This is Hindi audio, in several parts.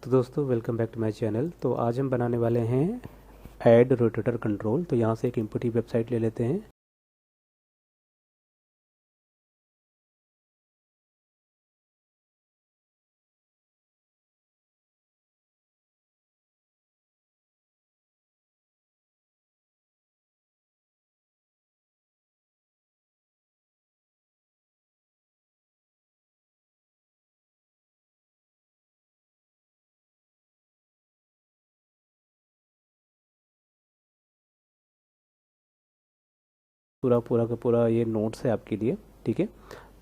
तो दोस्तों welcome back to my channel. तो आज हम बनाने वाले हैं ऐड रोटेटर कंट्रोल। तो यहाँ से एक इनपुट की वेबसाइट ले लेते हैं। पूरा पूरा का पूरा ये नोट्स है आपके लिए, ठीक है।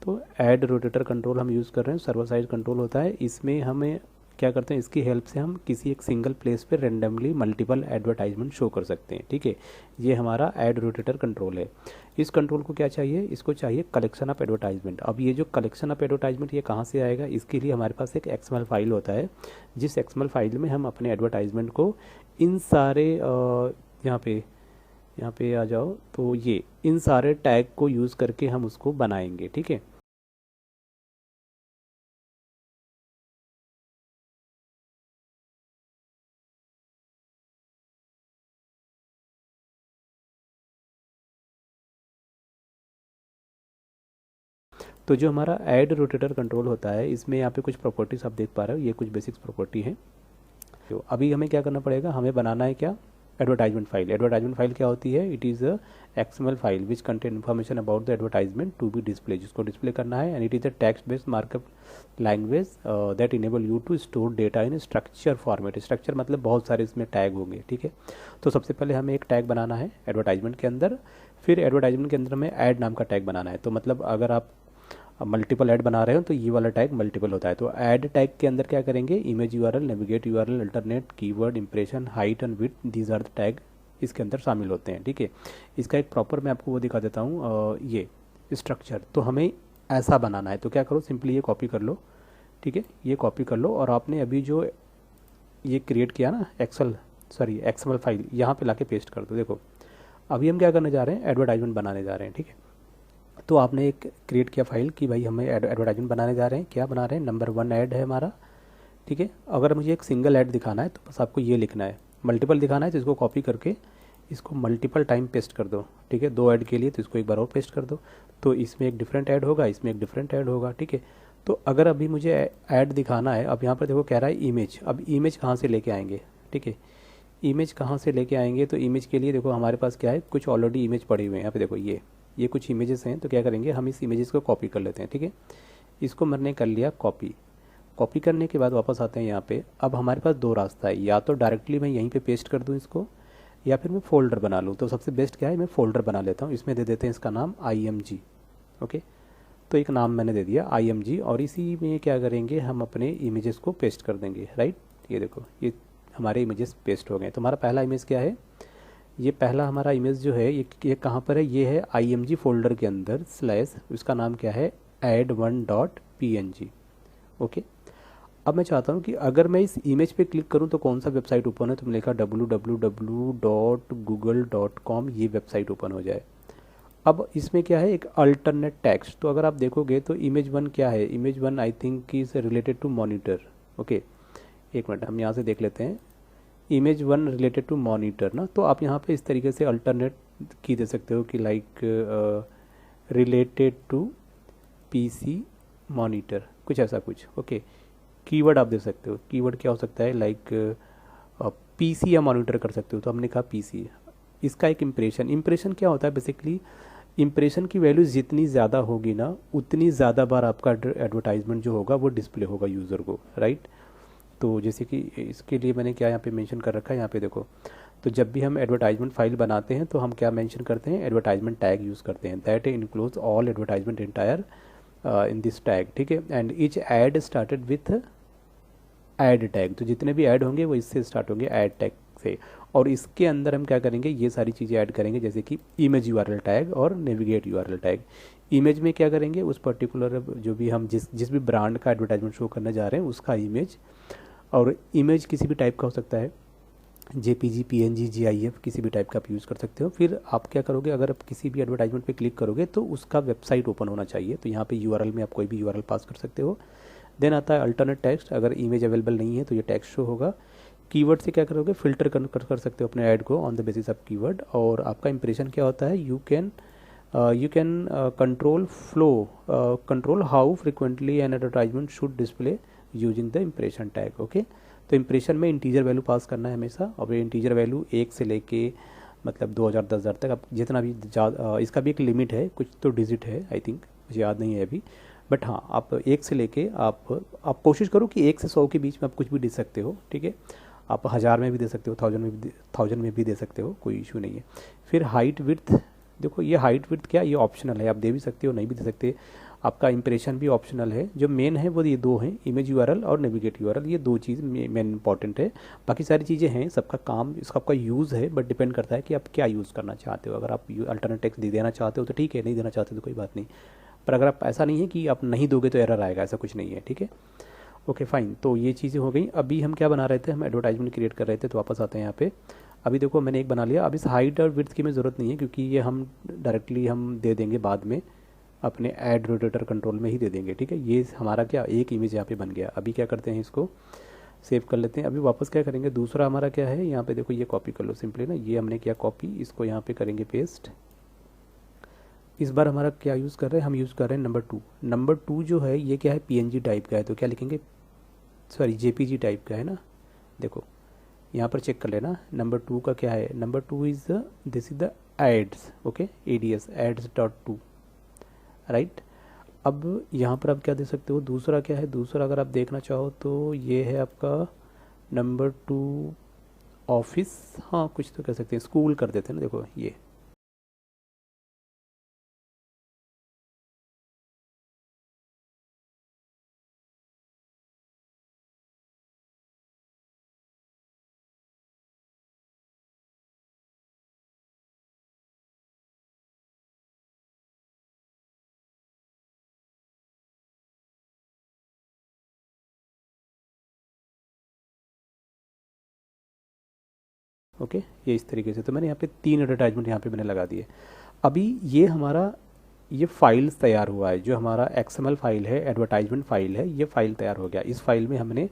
तो ऐड रोटेटर कंट्रोल हम यूज़ कर रहे हैं, सर्वर साइड कंट्रोल होता है। इसमें हमें क्या करते हैं, इसकी हेल्प से हम किसी एक सिंगल प्लेस पे रेंडमली मल्टीपल एडवर्टाइजमेंट शो कर सकते हैं, ठीक है। ये हमारा ऐड रोटेटर कंट्रोल है। इस कंट्रोल को क्या चाहिए, इसको चाहिए कलेक्शन ऑफ एडवर्टाइजमेंट। अब ये जो कलेक्शन ऑफ एडवर्टाइजमेंट ये कहाँ से आएगा, इसके लिए हमारे पास एक एक्सएमएल फाइल होता है। जिस एक्सएमएल फाइल में हम अपने एडवर्टाइजमेंट को इन सारे यहाँ पे आ जाओ, तो ये इन सारे टैग को यूज़ करके हम उसको बनाएंगे, ठीक है। तो जो हमारा ऐड रोटेटर कंट्रोल होता है, इसमें यहाँ पे कुछ प्रॉपर्टीज आप देख पा रहे हो, ये कुछ बेसिक्स प्रॉपर्टी है। तो अभी हमें क्या करना पड़ेगा, हमें बनाना है क्या, एडवर्टाइजमेंट फाइल। एडवर्टाइजमेंट फाइल क्या होती है, it is a XML file which contain information about the advertisement to be display, जिसको डिस्प्ले करना है। And it is a text based markup language that enable you to store data in structure format. Structure मतलब बहुत सारे इसमें टैग होंगे, ठीक है। तो सबसे पहले हमें एक टैग बनाना है एडवर्टाइजमेंट के अंदर। फिर एडवर्टाइजमेंट के अंदर हमें ऐड नाम का टैग बनाना है। तो मतलब अगर आप मल्टीपल ऐड बना रहे हो तो ये वाला टैग मल्टीपल होता है। तो ऐड टैग के अंदर क्या करेंगे, image URL, navigate URL, alternate, keyword, impression, height and width, these are the tag इसके अंदर शामिल होते हैं, ठीक है। इसका एक प्रॉपर मैं आपको वो दिखा देता हूँ, ये स्ट्रक्चर। तो हमें ऐसा बनाना है, तो क्या करो, सिंपली ये कॉपी कर लो, ठीक है। ये कॉपी कर लो और आपने अभी जो ये क्रिएट किया ना एक्सएमएल फाइल, यहाँ पे लाके पेस्ट कर दो। देखो अभी हम क्या करने जा रहे हैं, एडवर्टाइजमेंट बनाने जा रहे हैं, ठीक है। तो आपने एक क्रिएट किया फाइल कि भाई हमें एडवर्टाइजमेंट बनाने जा रहे हैं। क्या बना रहे हैं, नंबर 1 ऐड है हमारा, ठीक है। अगर मुझे एक सिंगल ऐड दिखाना है तो बस आपको ये लिखना है। मल्टीपल दिखाना है तो इसको कॉपी करके इसको मल्टीपल टाइम पेस्ट कर दो, ठीक है। 2 ऐड के लिए तो इसको एक बार और पेस्ट कर दो। तो इसमें एक डिफरेंट ऐड होगा, इसमें एक डिफरेंट ऐड होगा, ठीक है। तो अगर अभी मुझे ऐड दिखाना है, अब यहाँ पर देखो कह रहा है इमेज। अब इमेज कहाँ से लेके आएंगे, ठीक है। इमेज कहाँ से लेके आएंगे, तो इमेज के लिए देखो हमारे पास क्या है, कुछ ऑलरेडी इमेज पड़ी हुए हैं। यहाँ पे देखो ये कुछ इमेजेस हैं। तो क्या करेंगे, हम इस इमेजेस को कॉपी कर लेते हैं, ठीक है। इसको मैंने कर लिया कॉपी। कॉपी करने के बाद वापस आते हैं यहाँ पे। अब हमारे पास 2 रास्ता है, या तो डायरेक्टली मैं यहीं पे पेस्ट कर दूँ इसको, या फिर मैं फोल्डर बना लूँ। तो सबसे बेस्ट क्या है, मैं फोल्डर बना लेता हूँ। इसमें दे देते हैं इसका नाम IMG, ओके। तो एक नाम मैंने दे दिया IMG, और इसी में क्या करेंगे, हम अपने इमेजेस को पेस्ट कर देंगे, राइट। ये देखो ये हमारे इमेजेस पेस्ट हो गए। तो हमारा पहला इमेज क्या है, ये पहला हमारा इमेज जो है ये कहाँ पर है, ये है IMG फोल्डर के अंदर स्लैश, इसका नाम क्या है, add1.png, ओके। अब मैं चाहता हूँ कि अगर मैं इस इमेज पे क्लिक करूँ तो कौन सा वेबसाइट ओपन है, तो मैंने लिखा www.google.com, ये वेबसाइट ओपन हो जाए। अब इसमें क्या है, एक अल्टरनेट टेक्स्ट। तो अगर आप देखोगे तो इमेज 1 क्या है, image 1 I think is related to monitor, okay. एक मिनट हम यहाँ से देख लेते हैं, इमेज 1 रिलेटेड टू मॉनिटर ना। तो आप यहाँ पे इस तरीके से अल्टरनेट की दे सकते हो कि like related to PC monitor, कुछ ऐसा कुछ, ओके। कीवर्ड आप दे सकते हो, कीवर्ड क्या हो सकता है, लाइक PC या मॉनिटर कर सकते हो। तो हमने कहा PC। इसका एक इंप्रेशन क्या होता है, बेसिकली इंप्रेशन की वैल्यू जितनी ज़्यादा होगी ना, उतनी ज़्यादा बार आपका एडवर्टाइजमेंट जो होगा वो डिस्प्ले होगा यूज़र को, राइट। तो जैसे कि इसके लिए मैंने क्या यहाँ पे मेंशन कर रखा है, यहाँ पे देखो। तो जब भी हम एडवर्टाइजमेंट फाइल बनाते हैं तो हम क्या मेंशन करते हैं, एडवर्टाइजमेंट टैग यूज़ करते हैं, that includes all advertisement entire in this tag, ठीक है। And each add started with add tag. तो जितने भी ऐड होंगे वो इससे स्टार्ट होंगे, ऐड टैग से। और इसके अंदर हम क्या करेंगे, ये सारी चीज़ें ऐड करेंगे, जैसे कि इमेज यूआरएल टैग और नेविगेट यूआरएल टैग। इमेज में क्या करेंगे, उस पर्टिकुलर जो भी हम जिस भी ब्रांड का एडवर्टाइजमेंट शो करने जा रहे हैं उसका इमेज। और इमेज किसी भी टाइप का हो सकता है, JPG, PNG, GIF, किसी भी टाइप का आप यूज़ कर सकते हो। फिर आप क्या करोगे, अगर आप किसी भी एडवर्टाइजमेंट पे क्लिक करोगे तो उसका वेबसाइट ओपन होना चाहिए। तो यहाँ पे URL में आप कोई भी URL पास कर सकते हो, देन आता है अल्टरनेट टेक्स्ट, अगर इमेज अवेलेबल नहीं है तो ये टेक्स्ट शो होगा। कीवर्ड से क्या करोगे, फिल्टर कर सकते हो अपने ऐड को on the basis of keyword. और आपका इंप्रेशन क्या होता है, you can control flow, control how frequently an advertisement should display using the impression tag. Okay, तो इंप्रेशन में इंटीजर वैल्यू पास करना है हमेशा, और ये इंटीजर वैल्यू 1 से लेके मतलब 2000 10,000 तक, आप जितना भी इसका भी एक लिमिट है, कुछ तो डिजिट है आई थिंक, मुझे याद नहीं है अभी, बट हाँ आप 1 से लेके आप कोशिश करो कि 1 से 100 के बीच में आप कुछ भी दे सकते हो, ठीक है। आप 1000 में भी दे सकते हो, 1000 में भी दे सकते हो, कोई इशू नहीं है। फिर हाइट विड्थ, देखो ये हाइट विड्थ क्या, ये ऑप्शनल है, आप दे भी सकते हो नहीं भी दे सकते। आपका इंप्रेशन भी ऑप्शनल है, जो मेन है वो ये दो हैं, इमेज यूआरएल और नेविगेट यूआरएल, ये दो चीज़ मेन इंपॉर्टेंट है। बाकी सारी चीज़ें हैं, सबका काम, इसका आपका यूज़ है, बट डिपेंड करता है कि आप क्या यूज़ करना चाहते हो। अगर आप अल्टरनेट टेक्स्ट दे देना चाहते हो तो ठीक है, नहीं देना चाहते तो कोई बात नहीं, पर अगर आप ऐसा नहीं है कि आप नहीं दोगे तो एरर आएगा, ऐसा कुछ नहीं है, ठीक है। ओके फाइन, तो ये चीज़ें हो गई। अभी हम क्या बना रहे थे, हम एडवर्टाइजमेंट क्रिएट कर रहे थे, तो वापस आते हैं यहाँ पे। अभी देखो मैंने एक बना लिया, अब इस हाइट और विड्थ की में ज़रूरत नहीं है, क्योंकि ये हम डायरेक्टली हम दे देंगे बाद में, अपने ऐड रोटेटर कंट्रोल में ही दे देंगे, ठीक है। ये हमारा क्या एक इमेज यहाँ पे बन गया। अभी क्या करते हैं, इसको सेव कर लेते हैं। अभी वापस क्या करेंगे, दूसरा हमारा क्या है, यहाँ पे देखो ये कॉपी कर लो सिंपली ना, ये हमने किया कॉपी, इसको यहाँ पे करेंगे पेस्ट। इस बार हमारा क्या यूज़ कर रहे हैं, हम यूज़ कर रहे हैं नंबर 2 जो है ये क्या है, पीएनजी टाइप का है, तो क्या लिखेंगे, सॉरी जेपीजी टाइप का है ना। देखो यहाँ पर चेक कर लेना, नंबर 2 का क्या है, number 2 is this is the ads, okay, ADS ads.2, right. अब यहाँ पर आप क्या दे सकते हो, दूसरा क्या है, दूसरा अगर आप देखना चाहो तो ये है आपका नंबर 2 ऑफिस, हाँ कुछ तो कह सकते हैं, स्कूल कर देते हैं ना, देखो ये ओके, ये इस तरीके से। तो मैंने यहाँ पे 3 एडवर्टाइजमेंट यहाँ पे मैंने लगा दिए। अभी ये हमारा ये फाइल्स तैयार हुआ है, जो हमारा एक्सएमएल फाइल है, एडवर्टाइजमेंट फाइल है, ये फाइल तैयार हो गया। इस फाइल में हमने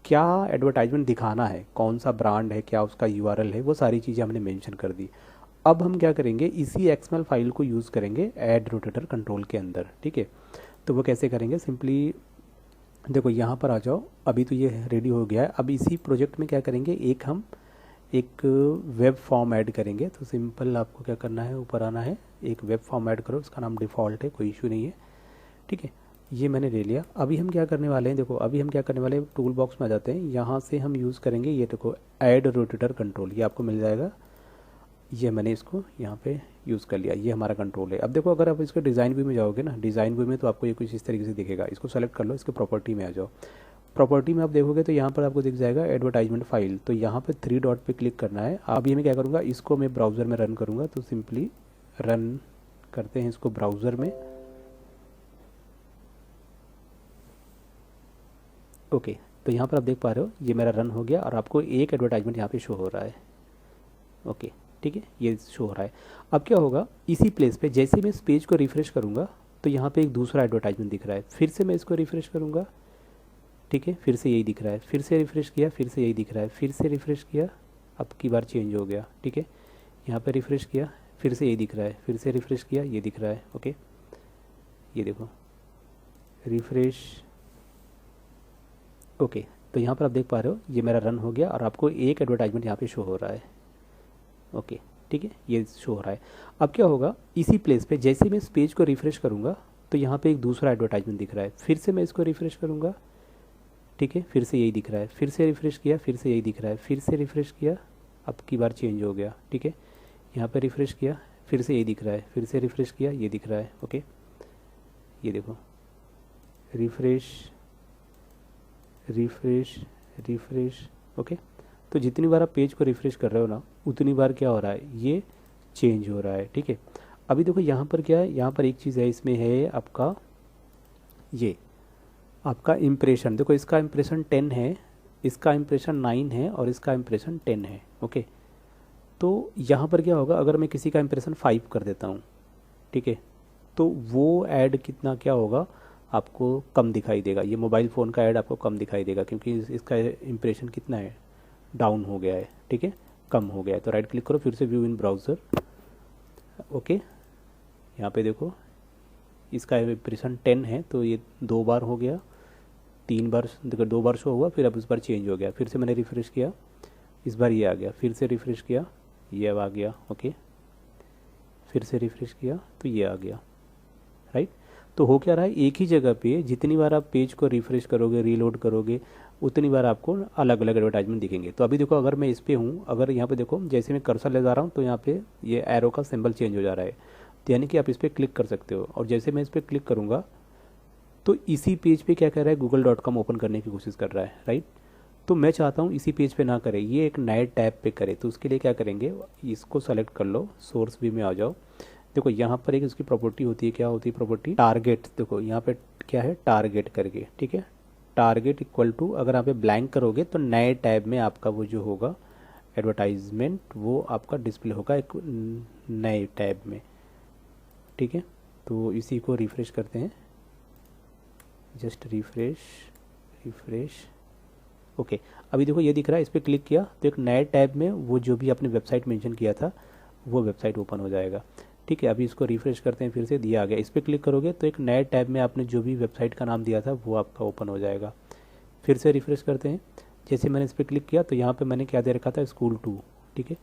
क्या एडवर्टाइजमेंट दिखाना है, कौन सा ब्रांड है, क्या उसका यूआरएल है, वो सारी चीज़ें हमने मेंशन कर दी। अब हम क्या करेंगे, इसी एक्सएमएल फाइल को यूज़ करेंगे ऐड रोटेटर कंट्रोल के अंदर, ठीक है। तो वो कैसे करेंगे, सिंपली देखो यहाँ पर आ जाओ। अभी तो ये रेडी हो गया है। अब इसी प्रोजेक्ट में क्या करेंगे, एक वेब फॉर्म ऐड करेंगे। तो सिंपल आपको क्या करना है, ऊपर आना है, एक वेब फॉर्म ऐड करो, इसका नाम डिफ़ॉल्ट है, कोई इशू नहीं है, ठीक है। ये मैंने ले लिया। अभी हम क्या करने वाले हैं, देखो अभी हम क्या करने वाले हैं, टूल बॉक्स में आ जाते हैं, यहाँ से हम यूज़ करेंगे, ये देखो ऐड रोटेटर कंट्रोल, ये आपको मिल जाएगा। ये मैंने इसको यहाँ पे यूज़ कर लिया, ये हमारा कंट्रोल है। अब देखो अगर आप इसके डिज़ाइन व्यू में जाओगे ना, डिज़ाइन व्यू में तो आपको ये कुछ इस तरीके से दिखेगा। इसको सेलेक्ट कर लो, इसके प्रॉपर्टी में आ जाओ। प्रॉपर्टी में आप देखोगे तो यहाँ पर आपको दिख जाएगा एडवर्टाइजमेंट फाइल, तो यहाँ पे 3 डॉट पे क्लिक करना है। अभी मैं क्या करूँगा, इसको मैं ब्राउज़र में रन करूँगा, तो सिंपली रन करते हैं इसको ब्राउज़र में। ओके, तो यहाँ पर आप देख पा रहे हो ये मेरा रन हो गया, और आपको एक एडवर्टाइजमेंट यहाँ पे शो हो रहा है। ओके ठीक है, ये शो हो रहा है। अब क्या होगा, इसी प्लेस पे जैसे मैं इस पेज को रिफ़्रेश करूँगा तो यहाँ पे एक दूसरा एडवर्टाइजमेंट दिख रहा है। फिर से मैं इसको रिफ़्रेश करूँगा, ठीक है, फिर से यही दिख रहा है। फिर से रिफ़्रेश किया, फिर से यही दिख रहा है। फिर से रिफ़्रेश किया, अब की बार चेंज हो गया, ठीक है। यहाँ पे रिफ़्रेश किया, फिर से यही दिख रहा है। फिर से रिफ़्रेश किया, ये दिख रहा है। ओके, ये देखो रिफ़्रेश। ओके, तो यहाँ पर आप देख पा रहे हो ये मेरा रन हो गया, और आपको एक एडवर्टाइजमेंट यहाँ पे शो हो रहा है। ओके ठीक है, ये शो हो रहा है। अब क्या होगा, इसी प्लेस पे जैसे मैं इस पेज को रिफ़्रेश करूँगा तो यहाँ पे एक दूसरा एडवर्टाइजमेंट दिख रहा है। फिर से मैं इसको रिफ़्रेश करूँगा, ठीक है, फिर से यही दिख रहा है। फिर से रिफ़्रेश किया, फिर से यही दिख रहा है। फिर से रिफ़्रेश किया, अब की बार चेंज हो गया, ठीक है। यहाँ पे रिफ़्रेश किया, फिर से यही दिख रहा है। फिर से रिफ़्रेश किया, ये दिख रहा है। ओके, ये देखो रिफ़्रेश रिफ़्रेश रिफ़्रेश। ओके, तो जितनी बार आप पेज को रिफ़्रेश कर रहे हो ना, उतनी बार क्या हो रहा है, ये चेंज हो रहा है, ठीक है। अभी देखो यहाँ पर क्या है, यहाँ पर एक चीज़ है, इसमें है आपका ये आपका इम्प्रेशन। देखो इसका इम्प्रेशन 10 है, इसका इम्प्रेशन 9 है, और इसका इम्प्रेशन 10 है। ओके, तो यहाँ पर क्या होगा, अगर मैं किसी का इम्प्रेशन 5 कर देता हूँ, ठीक है, तो वो ऐड कितना क्या होगा, आपको कम दिखाई देगा, ये मोबाइल फ़ोन का ऐड आपको कम दिखाई देगा क्योंकि इसका इम्प्रेशन कितना है, डाउन हो गया है, ठीक है, कम हो गया है। तो राइट क्लिक करो, फिर से व्यू इन ब्राउज़र। ओके, यहाँ पे देखो इसका इम्प्रेशन 10 है, तो ये 2 बार हो गया, 3 बार देखो, 2 बार शो हुआ, फिर अब इस बार चेंज हो गया। फिर से मैंने रिफ़्रेश किया, इस बार ये आ गया, फिर से रिफ़्रेश किया, ये अब आ गया। ओके, फिर से रिफ़्रेश किया तो ये आ गया, राइट। तो हो क्या रहा है, एक ही जगह पे जितनी बार आप पेज को रिफ़्रेश करोगे, रीलोड करोगे, उतनी बार आपको अलग अलग एडवर्टाइजमेंट दिखेंगे। तो अभी देखो, अगर मैं इस पे हूँ, अगर यहाँ पे देखो जैसे मैं कर्सर ले जा रहा हूँ तो यहाँ पे ये एरो का सिंबल चेंज हो जा रहा है, तो यानी कि आप इस पर क्लिक कर सकते हो। और जैसे मैं इस पर क्लिक करूँगा तो इसी पेज पे क्या कर रहा है, google.com ओपन करने की कोशिश कर रहा है, राइट। तो मैं चाहता हूँ इसी पेज पे ना करे, ये एक नए टैब पे करे। तो उसके लिए क्या करेंगे, इसको सेलेक्ट कर लो, सोर्स व्यू में आ जाओ। देखो यहाँ पर एक इसकी प्रॉपर्टी होती है, क्या होती है प्रॉपर्टी, टारगेट। देखो यहाँ पे क्या है, टारगेट करके, ठीक है। टारगेट इक्वल टू, अगर यहाँ पे ब्लैंक करोगे तो नए टैब में आपका वो जो होगा एडवर्टाइजमेंट, वो आपका डिस्प्ले होगा एक नए टैब में, ठीक है। तो इसी को रिफ्रेश करते हैं, जस्ट रिफ्रेश, रिफ्रेश। ओके, अभी देखो ये दिख रहा है, इस पर क्लिक किया तो एक नए टैब में वो जो भी आपने वेबसाइट मेंशन किया था वो वेबसाइट ओपन हो जाएगा, ठीक है। अभी इसको रिफ्रेश करते हैं, फिर से दिया आ गया। इस पर क्लिक करोगे तो एक नए टैब में आपने जो भी वेबसाइट का नाम दिया था वो आपका ओपन हो जाएगा। फिर से रिफ्रेश करते हैं, जैसे मैंने इस पर क्लिक किया तो यहाँ पे मैंने क्या दे रखा था, School2, ठीक है।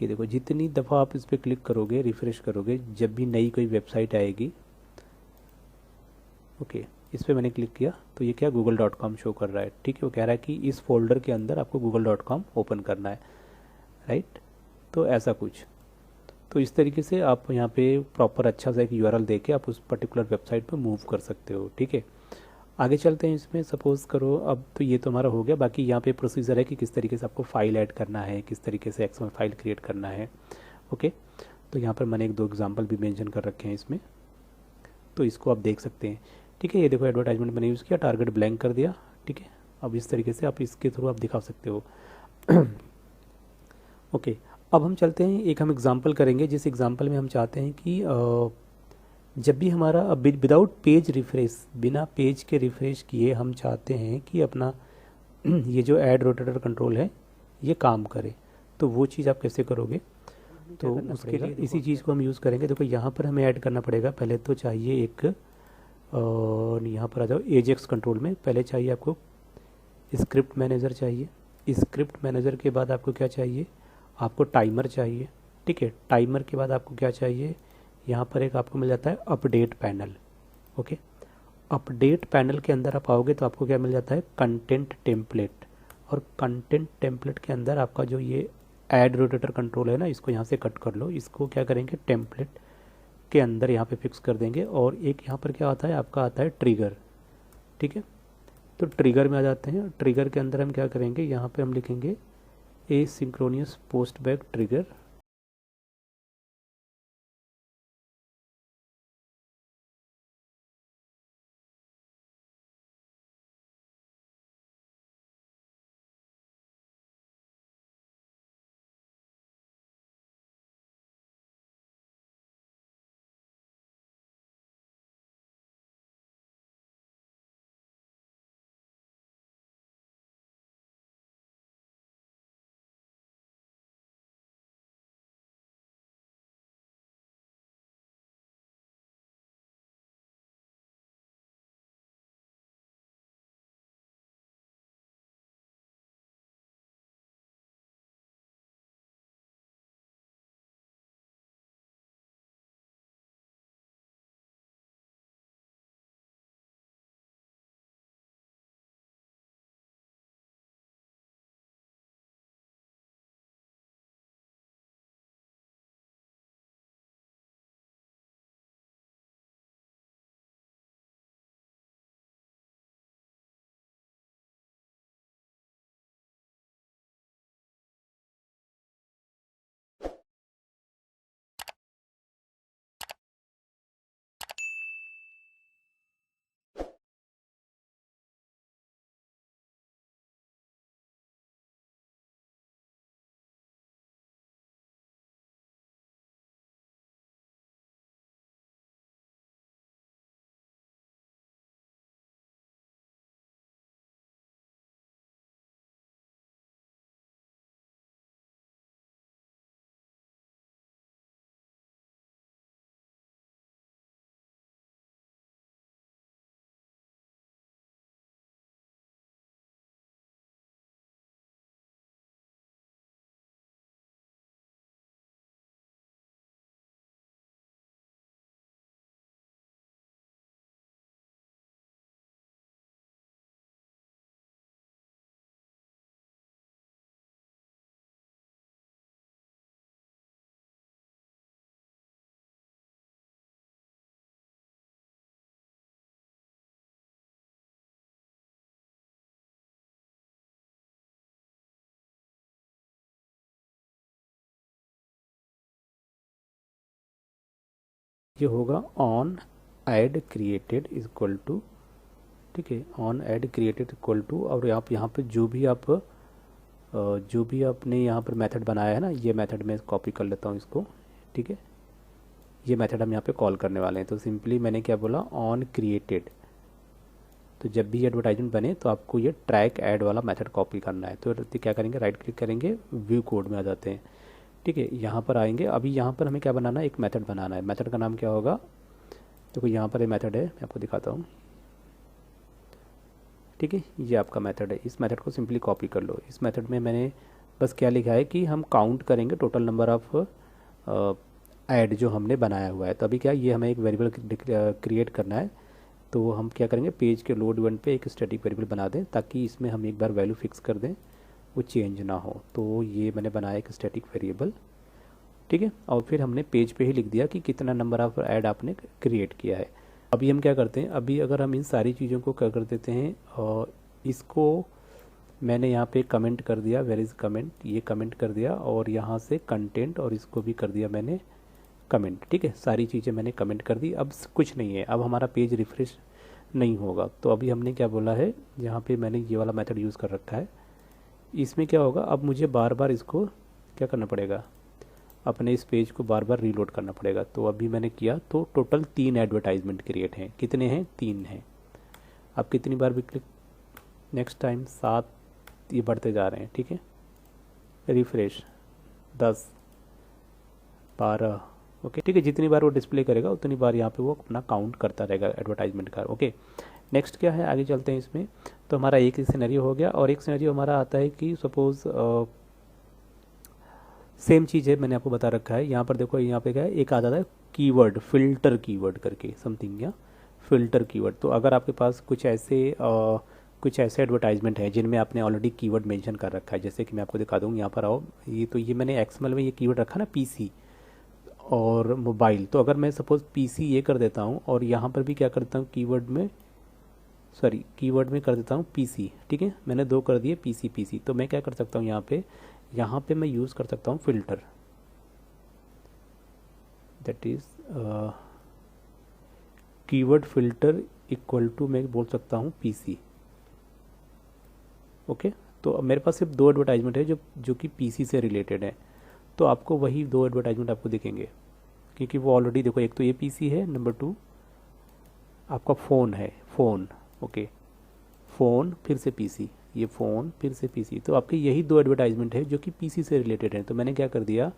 ये देखो जितनी दफ़ा आप इस पर क्लिक करोगे, रिफ्रेश करोगे, जब भी नई कोई वेबसाइट आएगी, ओके, इस पर मैंने क्लिक किया तो ये क्या google.com शो कर रहा है, ठीक है। वो कह रहा है कि इस फोल्डर के अंदर आपको google.com ओपन करना है, राइट। तो ऐसा कुछ, तो इस तरीके से आप यहाँ पे प्रॉपर अच्छा सा एक यूआरएल दे के आप उस पर्टिकुलर वेबसाइट पे मूव कर सकते हो, ठीक है। आगे चलते हैं इसमें, सपोज़ करो अब तो ये तो हमारा हो गया, बाकी यहाँ पे प्रोसीजर है कि किस तरीके से आपको फाइल ऐड करना है, किस तरीके से एक्सएमएल फाइल क्रिएट करना है। ओके, तो यहाँ पर मैंने 1-2 एग्जांपल भी मेंशन कर रखे हैं इसमें, तो इसको आप देख सकते हैं, ठीक है। ये देखो एडवर्टाइजमेंट मैंने यूज़ किया, टारगेट ब्लैंक कर दिया, ठीक है। अब इस तरीके से आप इसके थ्रू आप दिखा सकते हो। ओके, अब हम चलते हैं, एक हम एग्जांपल करेंगे जिस एग्जांपल में हम चाहते हैं कि जब भी हमारा विदाउट पेज रिफ्रेश, बिना पेज के रिफ्रेश किए हम चाहते हैं कि अपना ये जो ऐड रोटेटर कंट्रोल है ये काम करे, तो वो चीज़ आप कैसे करोगे। तो उसके लिए इसी चीज़ को हम यूज़ करेंगे। देखो यहाँ पर हमें ऐड करना पड़ेगा, पहले तो चाहिए एक, और यहाँ पर आ जाओ एजेक्स कंट्रोल में, पहले चाहिए आपको स्क्रिप्ट मैनेजर चाहिए। स्क्रिप्ट मैनेजर के बाद आपको क्या चाहिए, आपको टाइमर चाहिए, ठीक है। टाइमर के बाद आपको क्या चाहिए, यहाँ पर एक आपको मिल जाता है update panel. Okay, update panel के अंदर आप आओगे तो आपको क्या मिल जाता है, कंटेंट टेम्पलेट। और कंटेंट टेम्पलेट के अंदर आपका जो ये ऐड रोटेटर कंट्रोल है ना, इसको यहाँ से कट कर लो, इसको क्या करेंगे, टेम्पलेट के अंदर यहाँ पे फिक्स कर देंगे। और एक यहाँ पर क्या आता है, आपका आता है ट्रिगर, ठीक है। तो ट्रिगर में आ जाते हैं, ट्रिगर के अंदर हम क्या करेंगे, यहाँ पे हम लिखेंगे asynchronous post back trigger. ये होगा on ad created equal to, ठीक है, on ad created equal to, और आप यहाँ पे जो भी आपने यहाँ पर मेथड बनाया है ना, ये मेथड मैं कॉपी कर लेता हूँ इसको, ठीक है, ये मेथड हम यहाँ पे कॉल करने वाले हैं। तो सिंपली मैंने क्या बोला, ऑन क्रिएटेड, तो जब भी एडवर्टाइजमेंट बने तो आपको ये ट्रैक ऐड वाला मेथड कॉपी करना है। तो क्या करेंगे, राइट क्लिक करेंगे, व्यू कोड में आ जाते हैं, ठीक है, यहाँ पर आएंगे। अभी यहाँ पर हमें क्या बनाना है, एक मेथड बनाना है। मेथड का नाम क्या होगा, देखो यहाँ पर एक मेथड है, मैं आपको दिखाता हूँ, ठीक है, ये आपका मेथड है। इस मेथड को सिंपली कॉपी कर लो। इस मेथड में मैंने बस क्या लिखा है कि हम काउंट करेंगे टोटल नंबर ऑफ ऐड जो हमने बनाया हुआ है। तो अभी क्या, ये हमें एक वेरिएबल क्रिएट करना है। तो हम क्या करेंगे, पेज के लोड इवेंट पे एक स्टैटिक वेरिएबल बना दें, ताकि इसमें हम एक बार वैल्यू फिक्स कर दें, वो चेंज ना हो। तो ये मैंने बनाया एक स्टैटिक वेरिएबल, ठीक है, और फिर हमने पेज पे ही लिख दिया कि कितना नंबर ऑफ ऐड आपने क्रिएट किया है। अभी हम क्या करते हैं, अभी अगर हम इन सारी चीज़ों को क्या कर देते हैं, और इसको मैंने यहाँ पे कमेंट कर दिया, वेयर इज़ कमेंट, ये कमेंट कर दिया, और यहाँ से कंटेंट, और इसको भी कर दिया मैंने कमेंट, ठीक है, सारी चीज़ें मैंने कमेंट कर दी। अब कुछ नहीं है, अब हमारा पेज रिफ्रेश नहीं होगा। तो अभी हमने क्या बोला है, यहाँ पे मैंने ये वाला मेथड यूज़ कर रखा है। इसमें क्या होगा, अब मुझे बार बार इसको क्या करना पड़ेगा, अपने इस पेज को बार बार रीलोड करना पड़ेगा। तो अभी मैंने किया, तो टोटल 3 एडवर्टाइजमेंट क्रिएट हैं। कितने हैं, 3 हैं। अब कितनी बार भी क्लिक, नेक्स्ट टाइम 7, ये बढ़ते जा रहे हैं, ठीक है, रिफ्रेश 10, 12, ओके, ठीक है, जितनी बार वो डिस्प्ले करेगा उतनी बार यहाँ पे वो अपना काउंट करता रहेगा एडवर्टाइजमेंट का। ओके, नेक्स्ट क्या है, आगे चलते हैं इसमें। तो हमारा एक सिनेरियो हो गया, और एक सिनेरियो हमारा आता है कि सपोज़ सेम चीज़ है, मैंने आपको बता रखा है। यहाँ पर देखो, यहाँ पे क्या है, एक आ जाता है कीवर्ड, फिल्टर कीवर्ड करके समथिंग, या फिल्टर कीवर्ड। तो अगर आपके पास कुछ ऐसे एडवर्टाइजमेंट है जिनमें आपने ऑलरेडी कीवर्ड मेंशन कर रखा है, जैसे कि मैं आपको दिखा दूँ, यहाँ पर आओ, ये तो ये मैंने एक्सएमएल में ये कीवर्ड रखा ना, पीसी और मोबाइल। तो अगर मैं सपोज़ पीसी ये कर देता हूँ, और यहाँ पर भी क्या करता हूँ, कीवर्ड में कर देता हूँ पीसी, ठीक है, मैंने 2 कर दिए, पीसी। तो मैं क्या कर सकता हूँ, यहाँ पे मैं यूज़ कर सकता हूँ filter, that is keyword filter equal to, मैं बोल सकता हूँ पीसी। ओके, तो अब मेरे पास सिर्फ 2 एडवर्टाइजमेंट है जो कि पीसी से रिलेटेड है। तो आपको वही 2 एडवर्टाइजमेंट आपको दिखेंगे, क्योंकि वो ऑलरेडी देखो, एक तो ये पीसी है, नंबर 2 आपका फ़ोन है, फ़ोन, ओके, फ़ोन फिर से पीसी, ये फ़ोन फिर से पीसी। तो आपके यही 2 एडवर्टाइजमेंट है जो कि पीसी से रिलेटेड है। तो मैंने क्या कर दिया,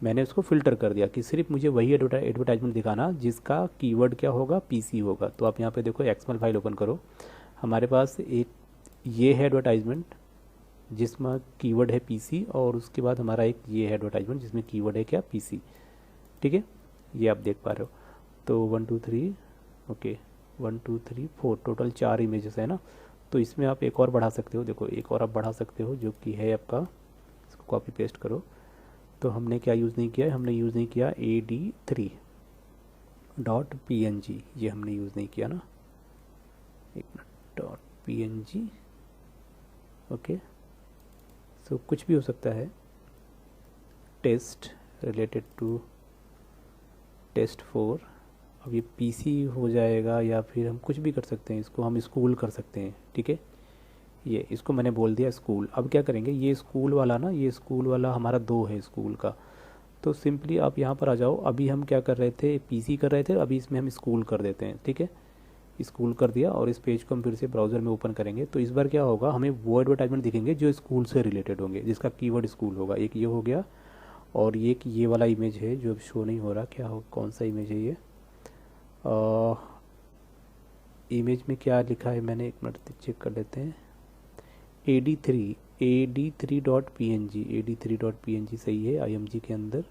मैंने उसको फ़िल्टर कर दिया कि सिर्फ मुझे वही एडवर्टाइजमेंट दिखाना जिसका कीवर्ड क्या होगा, पीसी होगा। तो आप यहाँ पे देखो, एक्सएमएल फाइल ओपन करो, हमारे पास एक ये है एडवर्टाइजमेंट जिसमें कीवर्ड है पीसी, और उसके बाद हमारा एक ये है एडवर्टाइजमेंट जिसमें कीवर्ड है क्या, पीसी, ठीक है, ये आप देख पा रहे हो। तो 1 2 3, ओके, 1 2 3 4, टोटल 4 इमेजेस है ना। तो इसमें आप एक और बढ़ा सकते हो, देखो एक और आप बढ़ा सकते हो, जो कि है आपका, इसको कॉपी पेस्ट करो। तो हमने क्या यूज़ नहीं किया है, हमने यूज़ नहीं किया AD3.png, ये हमने यूज़ नहीं किया ना, एक मिनट, .png, ओके। सो कुछ भी हो सकता है, टेस्ट रिलेटेड टू टेस्ट 4। अब ये पीसी हो जाएगा, या फिर हम कुछ भी कर सकते हैं, इसको हम स्कूल कर सकते हैं, ठीक है, ये इसको मैंने बोल दिया स्कूल। अब क्या करेंगे, ये स्कूल वाला ना, ये स्कूल वाला हमारा 2 है स्कूल का। तो सिंपली आप यहाँ पर आ जाओ, अभी हम क्या कर रहे थे, पीसी कर रहे थे, अभी इसमें हम स्कूल कर देते हैं, ठीक है, स्कूल कर दिया, और इस पेज को हम फिर से ब्राउज़र में ओपन करेंगे। तो इस बार क्या होगा, हमें वो एडवर्टाइजमेंट दिखेंगे जो स्कूल से रिलेटेड होंगे, जिसका कीवर्ड स्कूल होगा। एक ये हो गया, और ये वाला इमेज है जो शो नहीं हो रहा, क्या हो, कौन सा इमेज है ये, इमेज में क्या लिखा है, मैंने एक मिनट चेक कर लेते हैं, AD3.png सही है, IMG के अंदर,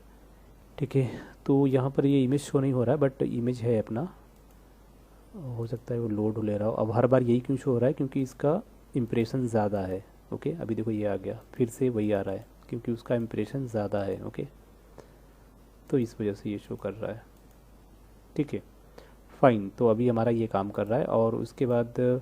ठीक है। तो यहाँ पर ये इमेज शो नहीं हो रहा है, बट इमेज है अपना, हो सकता है वो लोड ले रहा हो। अब हर बार यही क्यों शो हो रहा है, क्योंकि इसका इम्प्रेशन ज़्यादा है, ओके। अभी देखो ये आ गया, फिर से वही आ रहा है, क्योंकि उसका इम्प्रेशन ज़्यादा है, ओके, तो इस वजह से ये शो कर रहा है, ठीक है, फाइन। तो अभी हमारा ये काम कर रहा है। और उसके बाद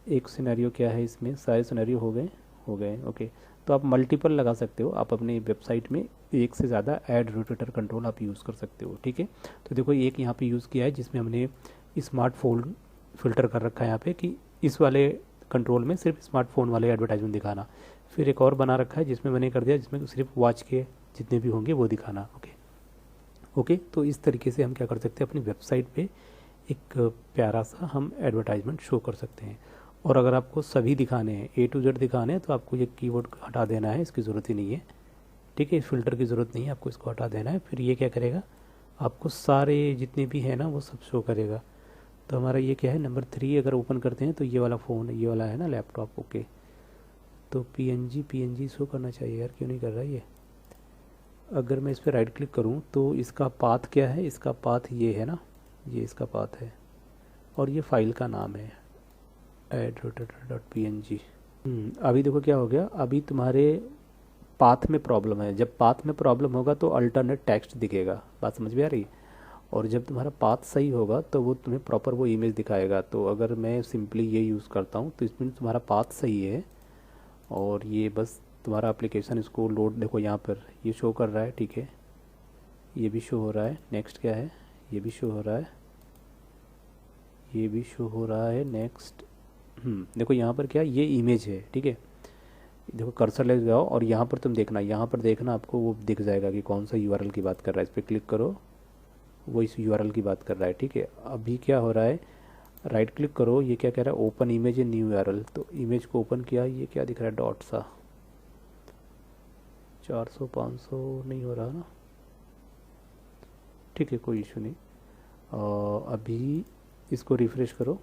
एक सिनेरियो क्या है, इसमें सारे सिनेरियो हो गए, हो गए। ओके, तो आप मल्टीपल लगा सकते हो, आप अपनी वेबसाइट में एक से ज़्यादा ऐड रोटेटर कंट्रोल आप यूज़ कर सकते हो। ठीक है, तो देखो एक यहाँ पे यूज़ किया है जिसमें हमने स्मार्टफोन फ़िल्टर कर रखा है यहाँ पे कि इस वाले कंट्रोल में सिर्फ स्मार्टफोन वाले एडवर्टाइजमेंट दिखाना। फिर एक और बना रखा है जिसमें मैंने कर दिया जिसमें सिर्फ वॉच के जितने भी होंगे वो दिखाना। ओके, तो इस तरीके से हम क्या कर सकते हैं, अपनी वेबसाइट पे एक प्यारा सा हम एडवर्टाइजमेंट शो कर सकते हैं। और अगर आपको सभी दिखाने हैं, A to Z दिखाने हैं, तो आपको ये कीवर्ड हटा देना है, इसकी ज़रूरत ही नहीं है। ठीक है, इस फिल्टर की ज़रूरत नहीं है, आपको इसको हटा देना है। फिर ये क्या करेगा, आपको सारे जितने भी हैं ना वो सब शो करेगा। तो हमारा ये क्या है, नंबर 3 अगर ओपन करते हैं तो ये वाला फ़ोन, ये वाला है ना लैपटॉप। ओके, तो PNG शो करना चाहिए यार, क्यों नहीं कर रहा ये। अगर मैं इस पर राइट क्लिक करूं तो इसका पाथ क्या है, इसका पाथ ये है ना, ये इसका पाथ है और ये फाइल का नाम है adrotator.png। अभी देखो क्या हो गया, अभी तुम्हारे पाथ में प्रॉब्लम है। जब पाथ में प्रॉब्लम होगा तो अल्टरनेट टेक्स्ट दिखेगा, बात समझ में आ रही। और जब तुम्हारा पाथ सही होगा तो वो तुम्हें प्रॉपर वो इमेज दिखाएगा। तो अगर मैं सिंपली ये यूज़ करता हूँ तो इसमें तुम्हारा पाथ सही है और ये बस तुम्हारा एप्लीकेशन इसको लोड, देखो यहाँ पर ये शो कर रहा है। ठीक है, ये भी शो हो रहा है। नेक्स्ट क्या है, ये भी शो हो रहा है, ये भी शो हो रहा है। नेक्स्ट देखो यहाँ पर क्या, ये इमेज है। ठीक है, देखो कर्सर ले जाओ और यहाँ पर तुम देखना, यहाँ पर देखना आपको वो दिख जाएगा कि कौन सा यूआरएल की बात कर रहा है। इस पर क्लिक करो, वो इस यूआरएल की बात कर रहा है। ठीक है, अभी क्या हो रहा है, राइट क्लिक करो, ये क्या कह रहा है, open image in new URL. तो इमेज को ओपन किया, ये क्या दिख रहा है, डॉट सा 400 500 नहीं हो रहा ना। ठीक है, कोई इशू नहीं। अभी इसको रिफ्रेश करो।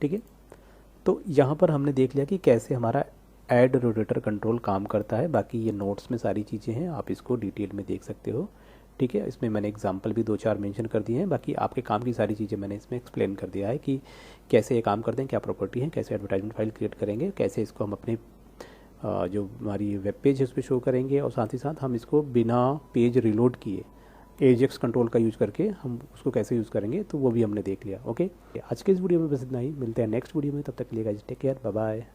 ठीक है, तो यहाँ पर हमने देख लिया कि कैसे हमारा ऐड रोटेटर कंट्रोल काम करता है। बाकी ये नोट्स में सारी चीज़ें हैं, आप इसको डिटेल में देख सकते हो। ठीक है, इसमें मैंने एग्जांपल भी 2-4 मेंशन कर दिए हैं। बाकी आपके काम की सारी चीज़ें मैंने इसमें एक्सप्लेन कर दिया है कि कैसे ये काम करते हैं, क्या प्रॉपर्टी है, कैसे एडवर्टाइजमेंट फाइल क्रिएट करेंगे, कैसे इसको हम अपने जो हमारी वेब पेज है उस पर शो करेंगे। और साथ ही साथ हम इसको बिना पेज रिलोड किए एजेक्स कंट्रोल का यूज़ करके हम उसको कैसे यूज़ करेंगे, तो वो भी हमने देख लिया। ओके, आज के इस वीडियो में बस इतना ही, मिलते हैं नेक्स्ट वीडियो में। तब तक के लिए guys take care, bye bye.